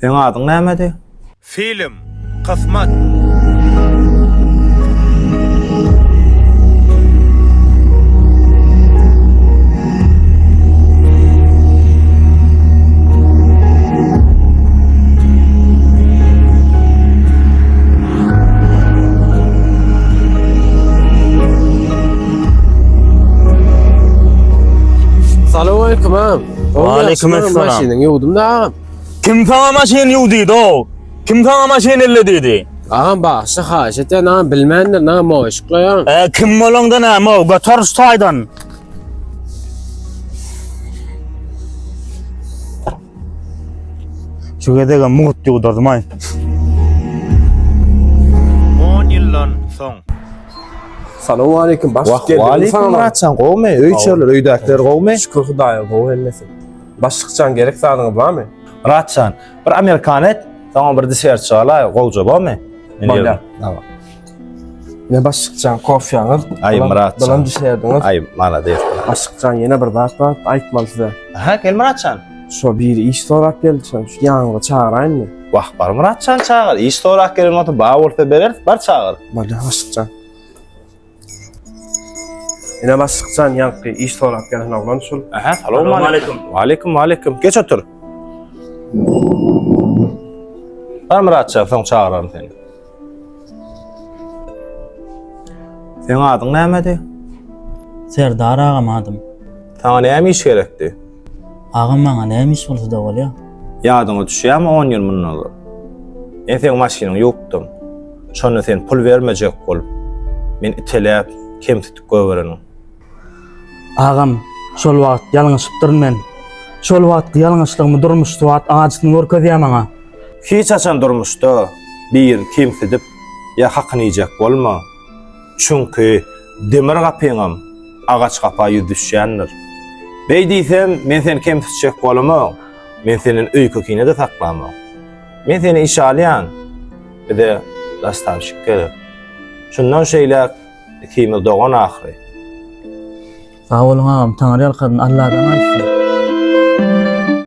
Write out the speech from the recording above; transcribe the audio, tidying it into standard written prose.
Seň adyň näme? Film Kısmet. Salamu aleyküm ağam. Aleykümselam. Maşinin yudum da ağam. Kim sana maşin yudiydi o? Kim sana maşin ellediydi? Ağam bağışı haş eten ağam bilmendir ağam o ışıklayan. Kim bolongda näme o? Götür ustaydan. Şu gedege muht yudurmay. 10 yıldan soň. Salamu aleyküm. Başlık Wa geldi. alaykum Muratcan gowmy? Öýçerler, öýdäkler gowmy? Şükür Hudaýa gowy elmesin. Başlıkçan gerek sadyňyz barmy? Muratcan, bir Amerikan et, taňa bir desert çala, gowja barmy? Barlar. Ne başlıkçan kofyaňyz? Ay, Muratcan. Bilen düşerdiňiz. Ay, mana diýip. Başlıkçan ýene bir zat bar, aýtmaly size. Ha, gel Muratcan. Şo bir iş sorap geldi şu ýaňyga çağıraýynmy? Wah, bar Muratcan çağır. Iş sorak gelen otu bağa orta berer, bar çağır. Barlar başlıkçan. Ýene başlıkçan ýanky iş sorap gelen oglan şol. Aha, salamu aleyküm. Wa aleyküm. Geç otur. Bar Muratcan, soň çağıram seni. Seň adyň näme? Serdar ağam adım. Taňa näme iş gerekdi? Ağam bana neymiş bolsa da bolýar. Ýadyňa düşýärmi 10 ýyl mundan? Men seň maşynyňy ýupdym. Şonu sen pul bermejek bolup. Men iteläp kemtitip göwerenim. Ağam şol wagt ýalňyşypdyryn men. Şol wagt ýalňyşlygymy durmuş tuat ağaçyny görkezýär maňa. Hiç açan durmuşda bir kemtitip ýa hakyny ýejek bolma. Çünki demir gapyňam agaç gapaýy düşýändir. Beý diýsem, men seni kemtitjek bolama. Men senin öýkekine de saklanma. Men seni iş alýan. Bir de dastanşyk gerek. Şundan şeýle kimi dogan ahry. Sağ olun ağam, taňry ýalkadyn Allahdan alsyn.